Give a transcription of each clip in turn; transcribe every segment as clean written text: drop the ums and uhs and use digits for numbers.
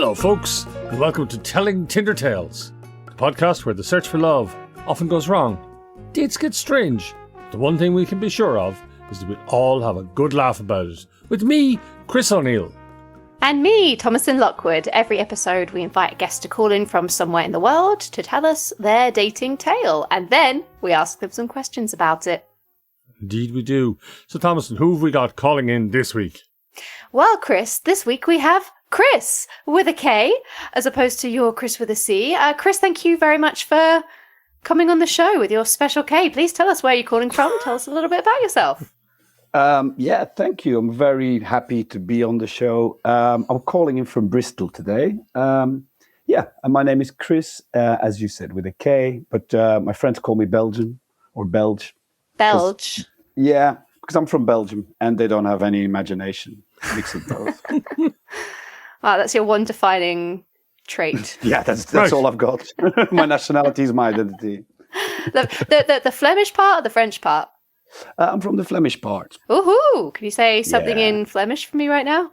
Hello, folks, and welcome to Telling Tinder Tales, the podcast where the search for love often goes wrong. Dates get strange. The one thing we can be sure of is that we'll all have a good laugh about it. With me, Kris O'Neill. And me, Thomasin Lockwood. Every episode we invite a guest to call in from somewhere in the world to tell us their dating tale, and then we ask them some questions about it. Indeed we do. So Thomasin, who have we got calling in this week? Well, Kris, this week we have Kris with a K, as opposed to your Kris with a C. Kris, thank you very much for coming on the show with your special K. Please tell us where you're calling from. Tell us a little bit about yourself. Yeah, thank you. I'm very happy to be on the show. I'm calling in from Bristol today. And my name is Kris, as you said, with a K, but my friends call me Belgian or Belge. Belge? Yeah, because I'm from Belgium and they don't have any imagination. Mix it both. Wow, that's your one defining trait. Yeah, that's right. All I've got. My nationality is my identity. The Flemish part or the French part? I'm from the Flemish part. Woohoo! Can you say something in Flemish for me right now?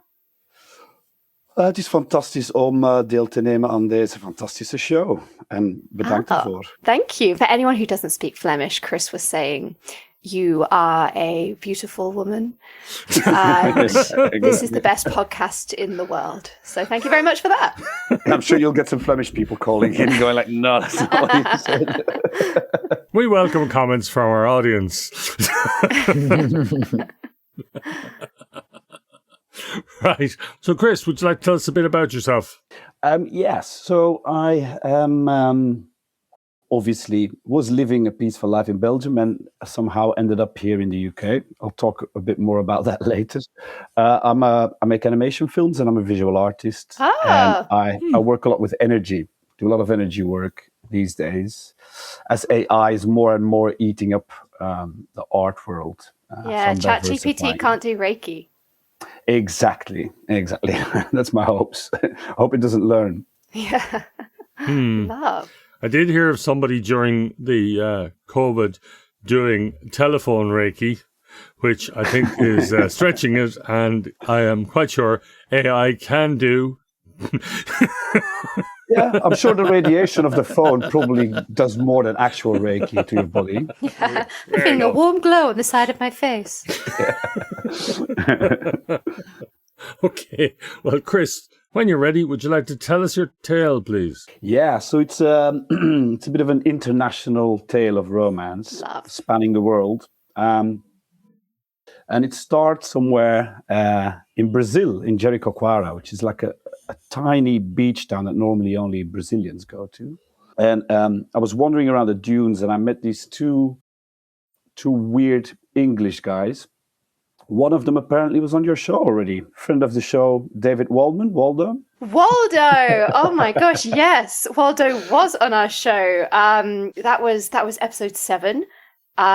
Het is fantastisch om deel te nemen aan deze fantastische show. En bedankt ervoor. Thank you. For anyone who doesn't speak Flemish, Kris was saying, you are a beautiful woman. This is the best podcast in the world. So thank you very much for that. I'm sure you'll get some Flemish people calling in going like, no, that's not what you said. We welcome comments from our audience. Right. So Kris, would you like to tell us a bit about yourself? Yes. So I am... obviously was living a peaceful life in Belgium and somehow ended up here in the UK. I'll talk a bit more about that later. I make animation films and I'm a visual artist. And I work a lot with energy, do a lot of energy work these days as AI is more and more eating up the art world. ChatGPT can't do Reiki. Exactly. That's my hopes. I hope it doesn't learn. Yeah. Love. I did hear of somebody during the COVID doing telephone Reiki, which I think is stretching it, and I am quite sure AI can do. Yeah, I'm sure the radiation of the phone probably does more than actual Reiki to your body. Yeah, I'm feeling a warm glow on the side of my face. Okay, well, Kris, when you're ready, would you like to tell us your tale, please? Yeah, so it's it's a bit of an international tale of romance spanning the world. And it starts somewhere in Brazil, in Jericoacoara, which is like a tiny beach town that normally only Brazilians go to. And I was wandering around the dunes and I met these two weird English guys. One of them apparently was on your show already. Friend of the show, David Waldman, Waldo. Waldo! Oh my gosh, yes. Waldo was on our show. That was episode 7.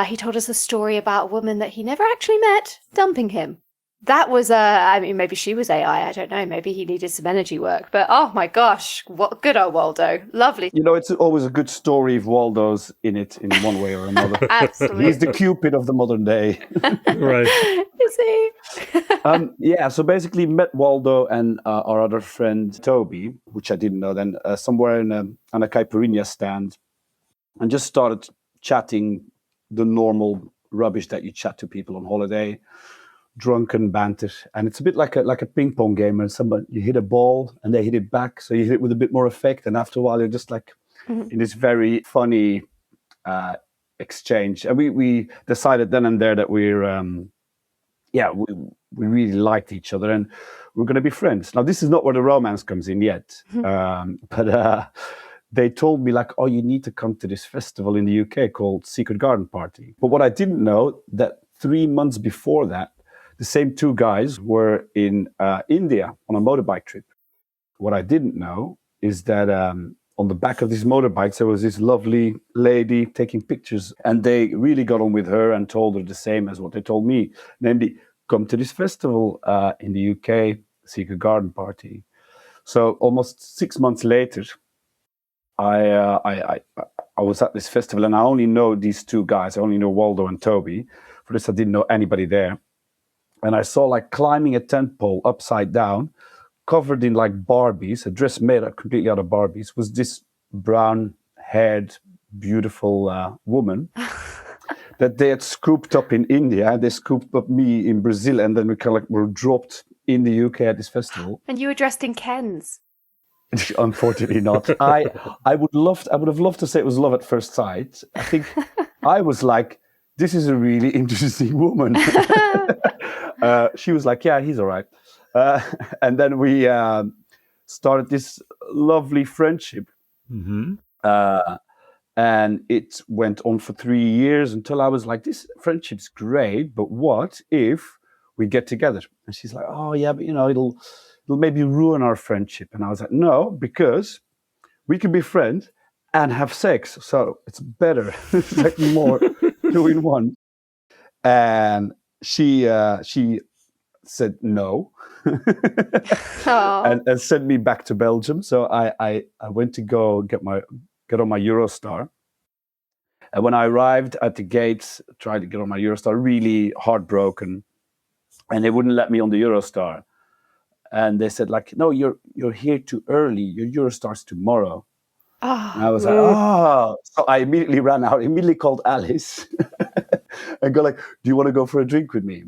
He told us a story about a woman that he never actually met dumping him. That was, maybe she was AI, I don't know. Maybe he needed some energy work. But oh my gosh, what good old Waldo. Lovely. You know, it's always a good story if Waldo's in it in one way or another. Absolutely. He's the Cupid of the modern day. Right. Is he? So basically met Waldo and our other friend, Toby, which I didn't know then, somewhere on a caipirinha stand, and just started chatting the normal rubbish that you chat to people on holiday. Drunken banter, and it's a bit like a ping pong game where you hit a ball and they hit it back, so you hit it with a bit more effect, and after a while you're just like in this very funny exchange. And we decided then and there that we really liked each other and we're going to be friends. Now this is not where the romance comes in yet, but they told me like, oh, you need to come to this festival in the UK called Secret Garden Party. But what I didn't know, that 3 months before that, the same 2 guys were in India on a motorbike trip. What I didn't know is that on the back of these motorbikes, there was this lovely lady taking pictures, and they really got on with her and told her the same as what they told me. Namely, come to this festival in the UK, Secret Garden Party. So almost 6 months later, I was at this festival, and I only know these 2 guys. I only know Waldo and Toby. For this, I didn't know anybody there. And I saw like climbing a tent pole upside down, covered in like Barbies, a dress made completely out of Barbies, was this brown-haired, beautiful woman that they had scooped up in India. They scooped up me in Brazil, and then we kind of like were dropped in the UK at this festival. And you were dressed in Kens. Unfortunately not. I would have loved to say it was love at first sight. I think I was like, this is a really interesting woman. She was like, yeah, he's all right. And then we started this lovely friendship. Mm-hmm. And it went on for 3 years until I was like, this friendship's great, but what if we get together? And she's like, oh yeah, but it'll maybe ruin our friendship. And I was like, no, because we can be friends and have sex. So it's better. It's like more 2 in 1. And she said no and sent me back to Belgium. So I went to go get on my Eurostar. And when I arrived at the gates, tried to get on my Eurostar, really heartbroken. And they wouldn't let me on the Eurostar. And they said, like, no, you're here too early. Your Eurostar's tomorrow. Oh, and I was like, oh. So I immediately ran out, immediately called Alice and go like, do you want to go for a drink with me?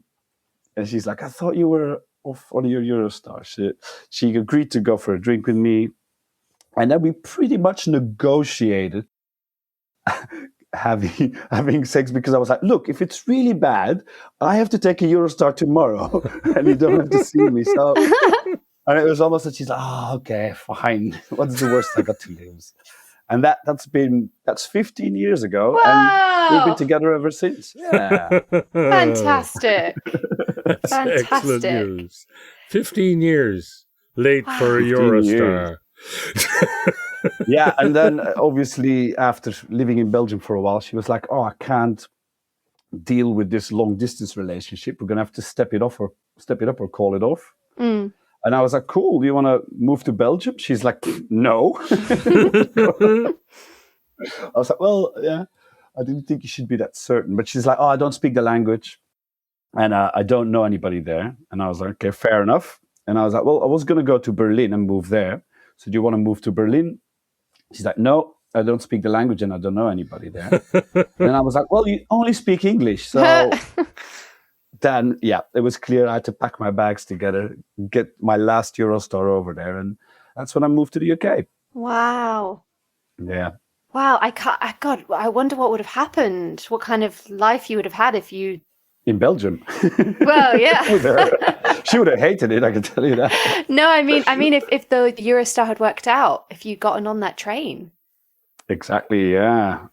And she's like, I thought you were off on your Eurostar. She agreed to go for a drink with me. And then we pretty much negotiated having sex, because I was like, look, if it's really bad, I have to take a Eurostar tomorrow and you don't have to see me. So, and it was almost that she's like, oh, okay, fine. What's the worst I got to lose? And that's 15 years ago. Wow. And we've been together ever since. Yeah. Fantastic. That's Fantastic. excellent news. 15 years late for a Eurostar. Yeah, and then obviously after living in Belgium for a while, she was like, oh, I can't deal with this long distance relationship. We're going to have to step it up or call it off. Mm. And I was like, cool, do you want to move to Belgium? She's like, no. I was like, well, yeah, I didn't think you should be that certain. But she's like, oh, I don't speak the language and I don't know anybody there. And I was like, okay, fair enough. And I was like, well, I was going to go to Berlin and move there. So do you want to move to Berlin? She's like, no, I don't speak the language and I don't know anybody there. And I was like, well, you only speak English. So then, yeah, it was clear I had to pack my bags together, get my last Eurostar over there. And that's when I moved to the UK. Wow. Yeah. Wow. I wonder what would have happened. What kind of life you would have had if you... In Belgium. Well, yeah. She would have hated it, I can tell you that. No, I mean, if the Eurostar had worked out, if you'd gotten on that train. Exactly, yeah.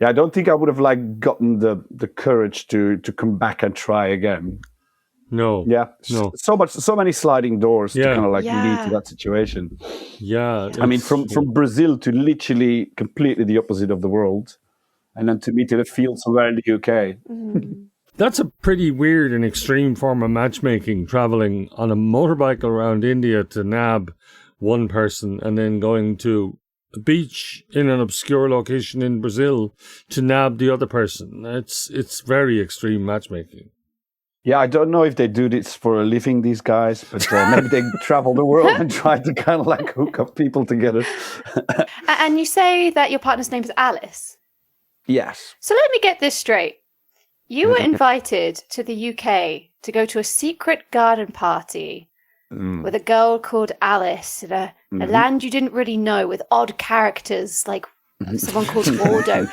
I don't think I would have gotten the courage to come back and try again. No. Yeah. No. So many sliding doors to kind of lead to that situation. Yeah. I mean, from Brazil to literally completely the opposite of the world, and then to meet in a field somewhere in the UK. Mm. That's a pretty weird and extreme form of matchmaking, traveling on a motorbike around India to nab one person and then going to a beach in an obscure location in Brazil to nab the other person. It's very extreme matchmaking. Yeah, I don't know if they do this for a living, these guys, but maybe they travel the world and try to kind of hook up people together. And you say that your partner's name is Alice? Yes. So let me get this straight. You were invited to the UK to go to a secret garden party with a girl called Alice in a land you didn't really know, with odd characters like someone called Waldo.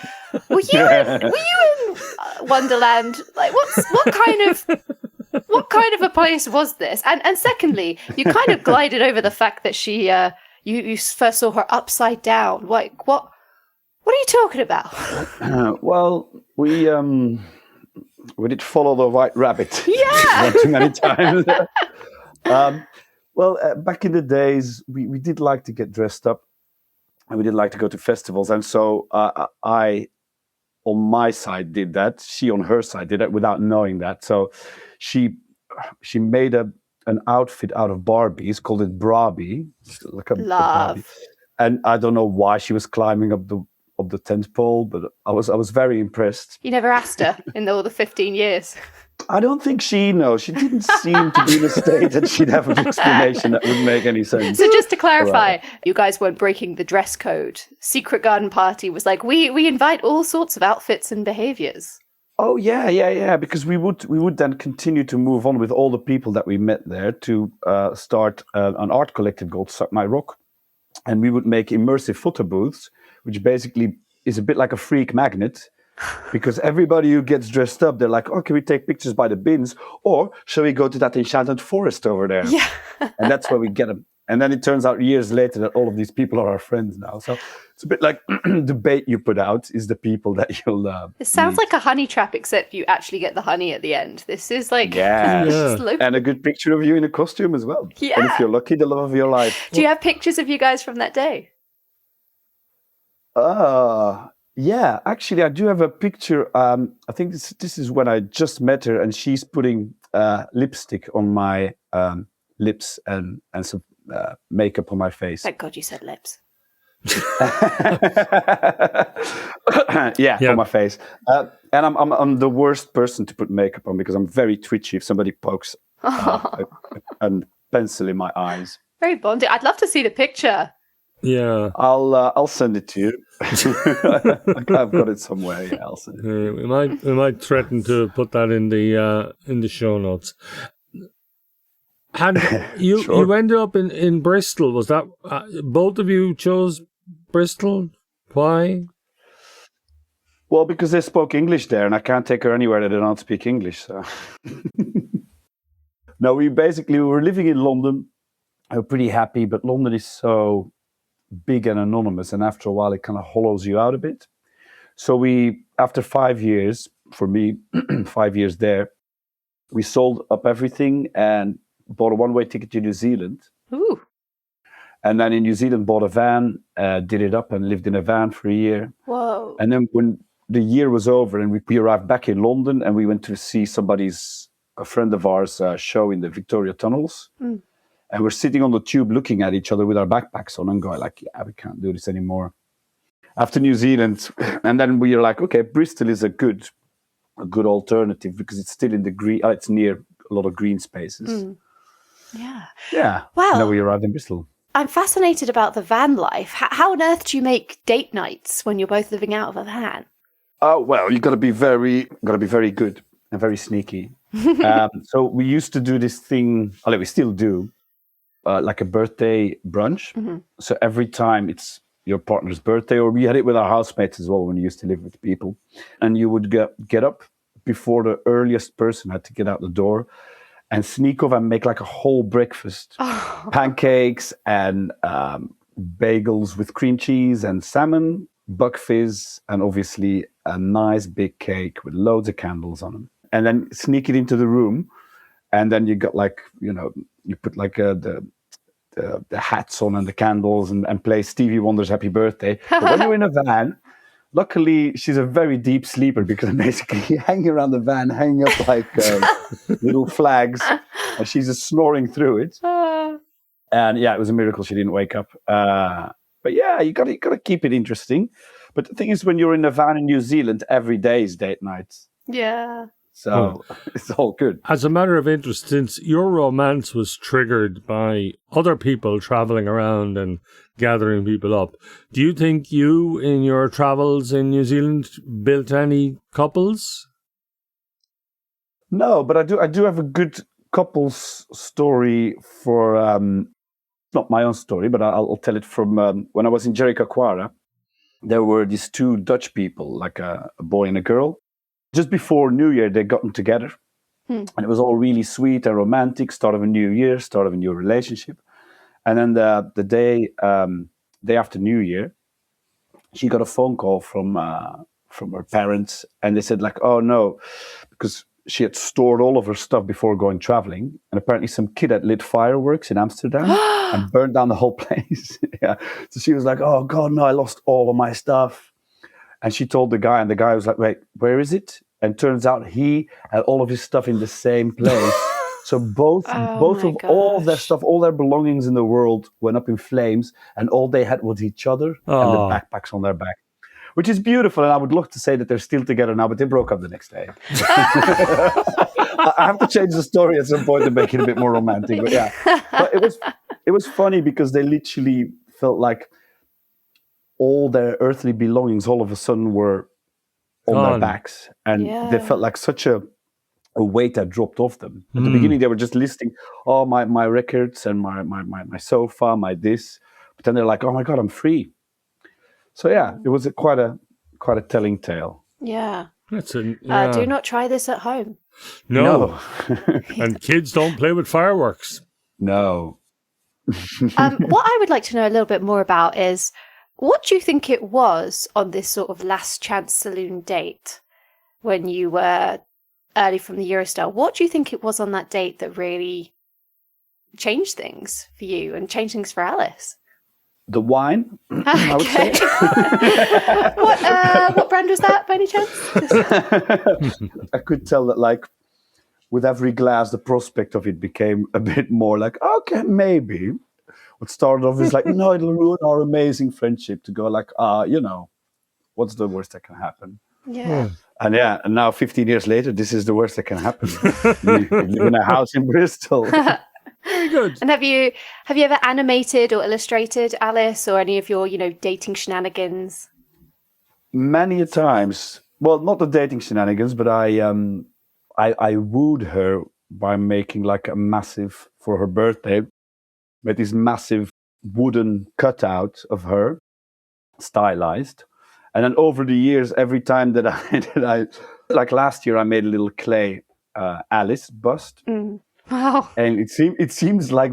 Were you in Wonderland? Like, what kind of a place was this? And secondly, you kind of glided over the fact that she you first saw her upside down. Like, what are you talking about? Well, we did follow the white rabbit. Yeah. Too many times. Back in the days, we did like to get dressed up and we did like to go to festivals. And so I, on my side, did that. She, on her side, did that without knowing that. So she made an outfit out of Barbies, called it Barbie. Like a Barbie. And I don't know why she was climbing up the tent pole, but I was very impressed. You never asked her in all the 15 years. I don't think she knows. She didn't seem to be in a state that she'd have an explanation that would make any sense. So just to clarify, you guys weren't breaking the dress code. Secret garden party was like, we invite all sorts of outfits and behaviors. Oh yeah. Because we would then continue to move on with all the people that we met there to start an art collective called Suck My Rock, and we would make immersive photo booths, which basically is a bit like a freak magnet. Because everybody who gets dressed up, they're like, oh, can we take pictures by the bins? Or shall we go to that enchanted forest over there? Yeah. And that's where we get them. And then it turns out years later that all of these people are our friends now. So it's a bit like the bait you put out is the people that you'll It sounds meet. like a honey trap, except you actually get the honey at the end. This is like... Yes. slow- And a good picture of you in a costume as well. Yeah. And if you're lucky, the love of your life. Do you have pictures of you guys from that day? Yeah, actually, I do have a picture. I think this is when I just met her, and she's putting lipstick on my lips and some makeup on my face. Thank God you said lips. Yeah, on my face. And I'm the worst person to put makeup on because I'm very twitchy if somebody pokes a pencil in my eyes. Very bonding. I'd love to see the picture. Yeah. I'll send it to you. I've got it somewhere. Yeah, I'll send it. We might threaten to put that in the show notes. And you Sure. you ended up in Bristol. Was that both of you chose Bristol? Why? Well, because they spoke English there, and I can't take her anywhere that they don't speak English. So. No, we were living in London. We were pretty happy, but London is so big and anonymous, and after a while it kind of hollows you out a bit. So after 5 years, for me, 5 years there, we sold up everything and bought a one-way ticket to New Zealand. Ooh. And then in New Zealand bought a van, did it up and lived in a van for a year. Whoa. And then when the year was over and we arrived back in London and we went to see a friend of ours show in the Victoria Tunnels. Mm. And we're sitting on the tube looking at each other with our backpacks on and going like, yeah, we can't do this anymore. After New Zealand, and then we are like, okay, Bristol is a good alternative because it's still in the green, it's near a lot of green spaces. Mm. Yeah. Yeah. Wow. And then we arrived in Bristol. I'm fascinated about the van life. How on earth do you make date nights when you're both living out of a van? Oh, well, you got to be very good and very sneaky. So we used to do this thing, we still do, like a birthday brunch. Mm-hmm. So every time it's your partner's birthday, or we had it with our housemates as well when we used to live with people. And you would get up before the earliest person had to get out the door and sneak off and make like a whole breakfast. Oh. Pancakes and bagels with cream cheese and salmon, buck fizz, and obviously a nice big cake with loads of candles on them. And then sneak it into the room. And then you got you put like the hats on and the candles and play Stevie Wonder's Happy Birthday. But when you're in a van, luckily she's a very deep sleeper because basically hanging around the van, hanging up like little flags, and she's just snoring through it. And yeah, it was a miracle she didn't wake up. But yeah, you got to keep it interesting. But the thing is, when you're in a van in New Zealand, every day is date night. Yeah. So it's all good. As a matter of interest, since your romance was triggered by other people traveling around and gathering people up, do you think you, in your travels in New Zealand, built any couples? No, but I do have a good couples story for, not my own story, but I'll tell it from when I was in Jericoacoara. There were these two Dutch people, like a boy and a girl. Just before New Year, they'd gotten together. And it was all really sweet and romantic, start of a new year, start of a new relationship. And then the day after New Year, she got a phone call from her parents. And they said like, oh no, because she had stored all of her stuff before going traveling. And apparently some kid had lit fireworks in Amsterdam and burned down the whole place. Yeah. So she was like, oh God, no, I lost all of my stuff. And she told the guy, and the guy was like, wait, where is it? And turns out he had all of his stuff in the same place. So both of all of their stuff, all their belongings in the world went up in flames, and all they had was each other and the backpacks on their back. Which is beautiful, and I would love to say that they're still together now, but they broke up the next day. I have to change the story at some point to make it a bit more romantic. But yeah, but it was funny because they literally felt like all their earthly belongings all of a sudden were on their backs, and they felt like such a weight that dropped off them. At the beginning, they were just listing, my records and my sofa, my this. But then they're like, oh my God, I'm free. So yeah, it was quite a telling tale. Yeah. Do not try this at home. No. And kids don't play with fireworks. No. What I would like to know a little bit more about is, what do you think it was on this sort of last chance saloon date when you were early from the Eurostar? What do you think it was on that date that really changed things for you and changed things for Alice? The wine, I would say. What brand was that, by any chance? I could tell that, like, with every glass, the prospect of it became a bit more like, okay, maybe. What started off is like, no, it'll ruin our amazing friendship, to go like, what's the worst that can happen? Yeah. And now 15 years later, this is the worst that can happen. You live in a house in Bristol. Very good. And have you ever animated or illustrated, Alice, or any of your, dating shenanigans? Many a times. Well, not the dating shenanigans, but I wooed her by making like a massive, for her birthday, made this massive wooden cutout of her, stylized. And then over the years, every time that I like last year, I made a little clay Alice bust. Mm. Wow. And it seems like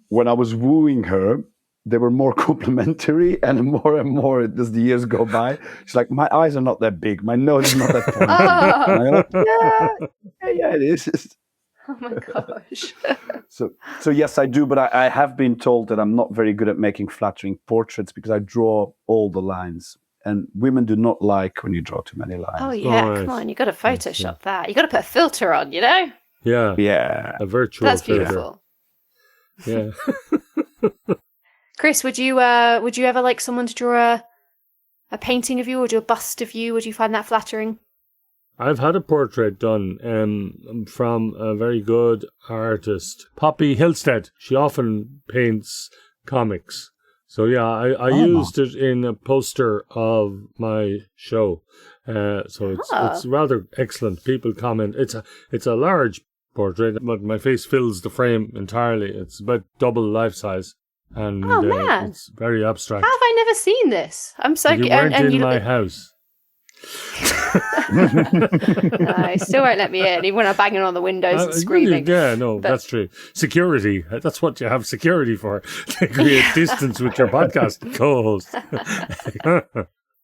when I was wooing her, they were more complimentary, and more as the years go by. She's like, my eyes are not that big, my nose is not that pointy. And I go, yeah, it is. Oh my gosh. So yes, I do, but I have been told that I'm not very good at making flattering portraits because I draw all the lines. And women do not like when you draw too many lines. Oh yeah, Right. come on, you got to Photoshop that. You got to put a filter on, Yeah. Yeah. A virtual That's filter. beautiful. Yeah. Chris, would you ever like someone to draw a painting of you or do a bust of you? Would you find that flattering? I've had a portrait done from a very good artist, Poppy Hillstead. She often paints comics. So yeah, I used it in a poster of my show. So it's rather excellent. People comment. It's a large portrait, but my face fills the frame entirely. It's about double life size. And man. It's very abstract. How have I never seen this? I'm so You weren't in my house. No, he still won't let me in, even when I'm banging on the windows and screaming. That's true. Security. That's what you have security for. To create distance with your podcast co-host.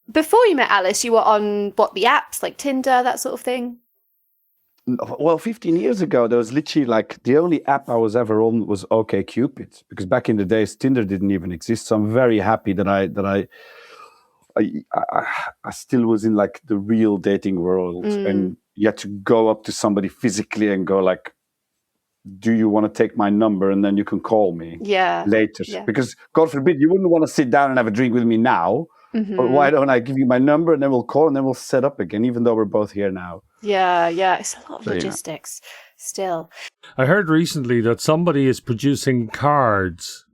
Before you met Alice, you were on, the apps, like Tinder, that sort of thing? Well, 15 years ago, there was literally like the only app I was ever on was OkCupid, because back in the days, Tinder didn't even exist. So I'm very happy that I still was in like the real dating world, and you had to go up to somebody physically and go like, do you want to take my number and then you can call me later? Yeah. Because God forbid, you wouldn't want to sit down and have a drink with me now. Mm-hmm. But why don't I give you my number and then we'll call and then we'll set up again, even though we're both here now. Yeah. It's a lot of logistics still. I heard recently that somebody is producing cards.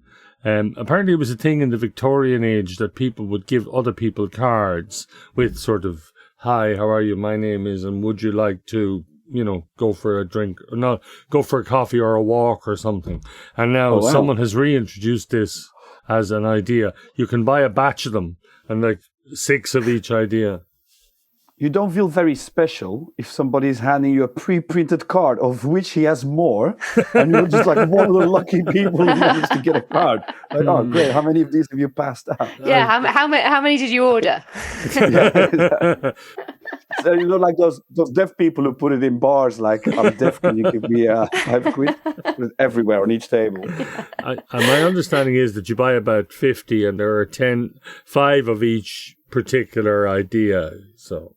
Apparently it was a thing in the Victorian age that people would give other people cards with sort of, hi, how are you? My name is, and would you like to, go for a drink, or not, go for a coffee or a walk or something. And now someone has reintroduced this as an idea. You can buy a batch of them and like 6 of each idea. You don't feel very special if somebody is handing you a pre-printed card of which he has more, and you're just like one of the lucky people who managed to get a card. Like, oh, great! How many of these have you passed out? Yeah, how many did you order? So like those deaf people who put it in bars, like, I'm deaf, can you give me £5? Put it everywhere on each table. My understanding is that you buy about 50, and there are 5 of each particular idea. So.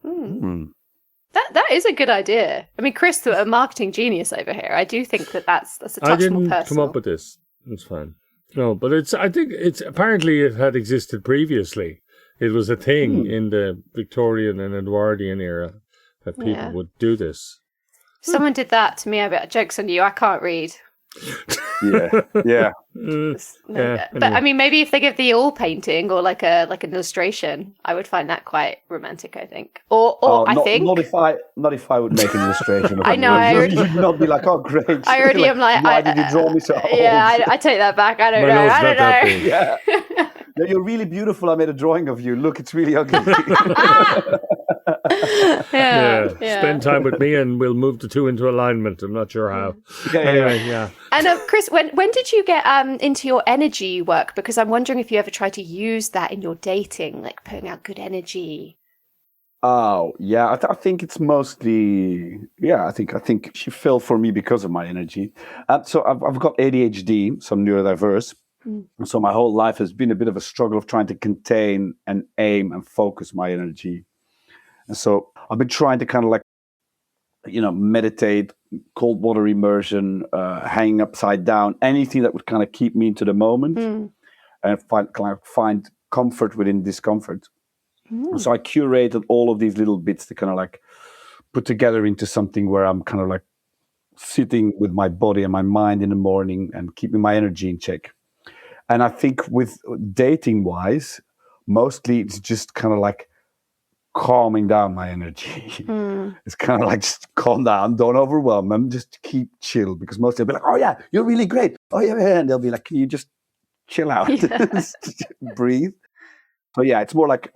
That is a good idea. I mean, Kris, a marketing genius over here. I do think that's a touch more personal. I didn't come up with this. It's fine. No, but I think apparently it had existed previously. It was a thing in the Victorian and Edwardian era that people would do this. Someone did that to me. I bet joke's on you. I can't read. Yeah. But I mean, maybe if they give the oil painting or like an illustration, I would find that quite romantic. I think, or I think not if I would make an illustration. Of I know. You'd not be like, oh great. I already am like, why did you draw me so old? Yeah, I take that back. I don't know. I don't know. Yeah. No, you're really beautiful. I made a drawing of you. Look, it's really ugly. Yeah. Spend time with me and we'll move the two into alignment. I'm not sure how. Yeah. And Kris, when did you get into your energy work? Because I'm wondering if you ever try to use that in your dating, like putting out good energy. Oh, yeah. I think it's mostly, I think she fell for me because of my energy. So I've got ADHD, so I'm neurodiverse. So my whole life has been a bit of a struggle of trying to contain and aim and focus my energy. And so I've been trying to kind of like, meditate, cold water immersion, hanging upside down, anything that would kind of keep me into the moment and find comfort within discomfort. So I curated all of these little bits to kind of like put together into something where I'm kind of like sitting with my body and my mind in the morning and keeping my energy in check. And I think with dating wise, mostly it's just kind of like calming down my energy. It's kind of like, just calm down, don't overwhelm them, just keep chill. Because most they'll be like, oh yeah, you're really great. Oh yeah. And they'll be like, can you just chill out? Breathe. So yeah, it's more like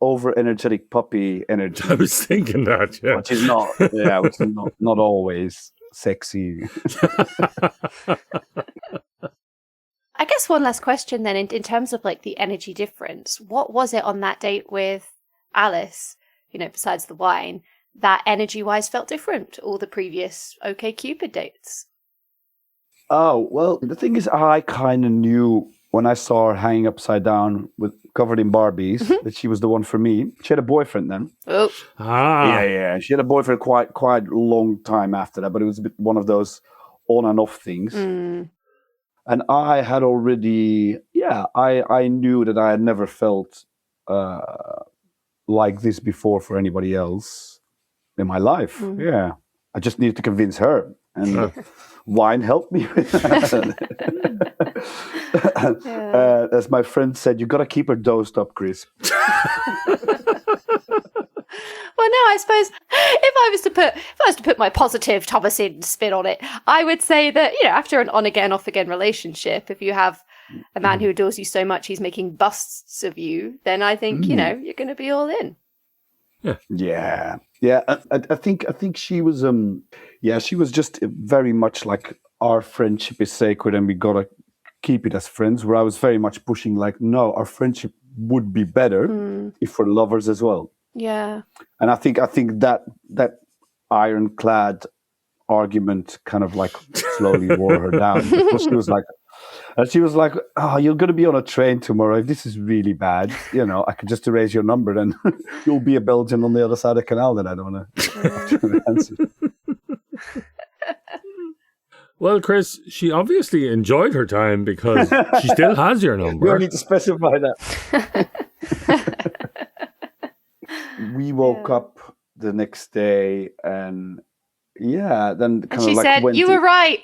over energetic puppy energy. I was thinking that, yeah. Which is not always sexy. I guess one last question then, in terms of like the energy difference, what was it on that date with Alice, besides the wine, that energy-wise felt different to all the previous OkCupid dates? Oh, well, the thing is, I kind of knew when I saw her hanging upside down covered in Barbies that she was the one for me. She had a boyfriend then. Oh. Yeah. She had a boyfriend quite a long time after that, but it was a bit one of those on and off things. And I had already, I knew that I had never felt like this before for anybody else in my life. Yeah. I just needed to convince her. And wine helped me with that. As my friend said, you got to keep her dosed up, Kris. Well, no, I suppose if I was to put my positive Thomasin spin on it, I would say that, after an on again, off again relationship, if you have a man who adores you so much he's making busts of you, then I think, you're going to be all in. Yeah. I think she was, she was just very much like, our friendship is sacred and we got to keep it as friends, where I was very much pushing like, no, our friendship would be better if we're lovers as well. Yeah. And I think that ironclad argument kind of like slowly wore her down. Because she was like, oh, you're going to be on a train tomorrow. If this is really bad, I could just erase your number and you'll be a Belgian on the other side of the canal. Then I don't want to answer. Well, Kris, she obviously enjoyed her time because she still has your number. We don't need to specify that. We woke up the next day and then kind she of like said, you were right.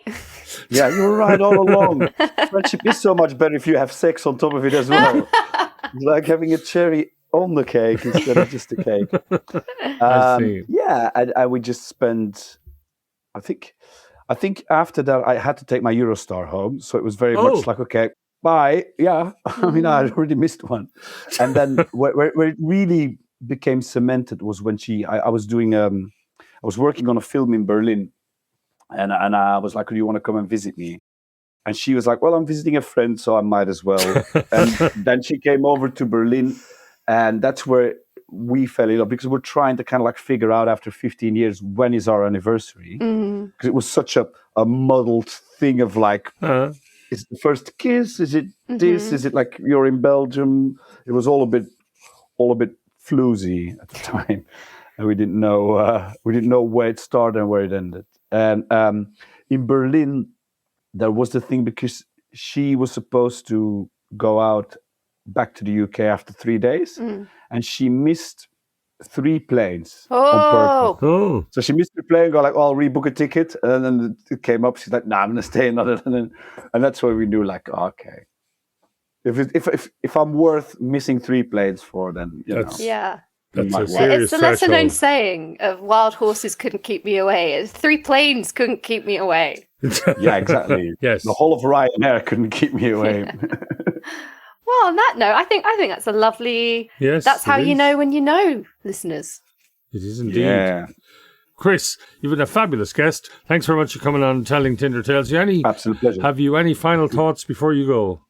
Yeah, you were right all along. Friendship is so much better if you have sex on top of it as well. It's like having a cherry on the cake instead of just a cake. I see. Yeah, and we just spent, I think after that I had to take my Eurostar home. So it was very much like, okay, bye. Yeah, I mean, I had already missed one. And then where it really became cemented was when I was doing, I was working on a film in Berlin. And I was like, do you want to come and visit me? And she was like, well, I'm visiting a friend, so I might as well. And then she came over to Berlin. And that's where we fell in love, because we're trying to kind of like figure out after 15 years, when is our anniversary? Because it was such a muddled thing of like, is it the first kiss? Is it this? Is it like you're in Belgium? It was all a bit floozy at the time. And we didn't know where it started and where it ended. And in Berlin, there was the thing, because she was supposed to go out back to the UK after 3 days, and she missed 3 planes on Oh, purpose. Oh, So she missed the plane, go like, oh, I'll rebook a ticket. And then it came up. She's like, nah, I'm going to stay another. And that's where we knew, like, okay. If I'm worth missing 3 planes for, then, you know. yeah. that's might a work. serious It's the lesser-known threshold. saying of wild horses couldn't keep me away. 3 planes couldn't keep me away. Yeah, exactly. Yes. The whole of Ryanair couldn't keep me away. Well, on that note, I think that's a lovely. Yes, That's how it you is. know when you know, listeners. It is indeed. Yeah, Kris, you've been a fabulous guest. Thanks very much for coming on and Telling Tinder Tales. absolute pleasure. Have you any final thoughts before you go?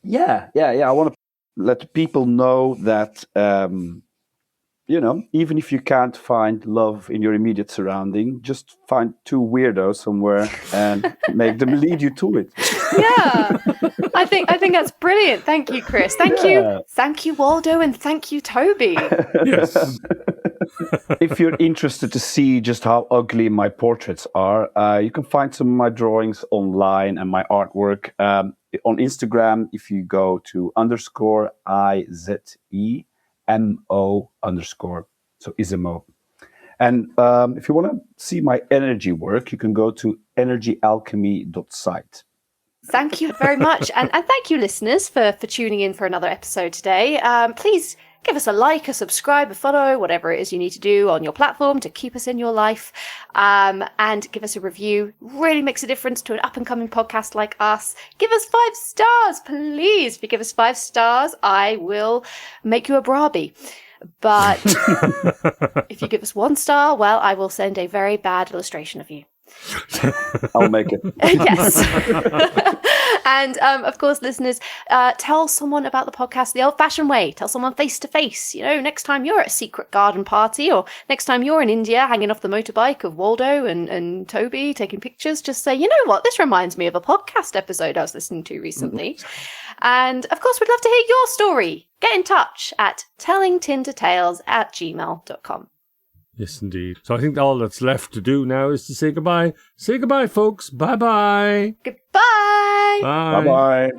Yeah. I want to let people know that, you know, even if you can't find love in your immediate surrounding, just find 2 weirdos somewhere and make them lead you to it. Yeah, I think that's brilliant. Thank you, Kris. Thank you, Waldo, and thank you, Toby. Yes. If you're interested to see just how ugly my portraits are, you can find some of my drawings online and my artwork on Instagram. If you go to _IZEMO_, so Izemo. And if you want to see my energy work, you can go to energyalchemy.site. Thank you very much. And thank you, listeners, for tuning in for another episode today. Please give us a like, a subscribe, a follow, whatever it is you need to do on your platform to keep us in your life. And give us a review. Really makes a difference to an up-and-coming podcast like us. Give us 5 stars, please. If you give us 5 stars, I will make you a Barbie. But if you give us 1 star, well, I will send a very bad illustration of you. I'll make it. Yes. And of course, listeners, tell someone about the podcast the old-fashioned way. Tell someone face-to-face. You know, next time you're at a secret garden party, or next time you're in India hanging off the motorbike of Waldo and Toby taking pictures, just say, you know what, this reminds me of a podcast episode I was listening to recently. And of course, we'd love to hear your story. Get in touch at tellingtindertales@gmail.com. Yes, indeed. So I think all that's left to do now is to say goodbye. Say goodbye, folks. Bye-bye. Goodbye. Bye. Bye-bye.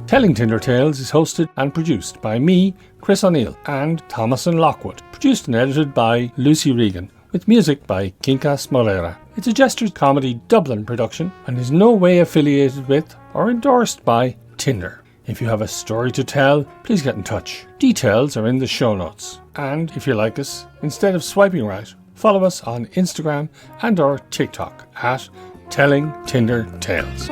Telling Tinder Tales is hosted and produced by me, Kris O'Neill, and Thomasin Lockwood. Produced and edited by Lucy Regan, with music by Kinkas Moreira. It's a Jesters Comedy Dublin production and is no way affiliated with or endorsed by Tinder. If you have a story to tell, please get in touch. Details are in the show notes. And if you like us, instead of swiping right, follow us on Instagram and or TikTok at Telling Tinder Tales.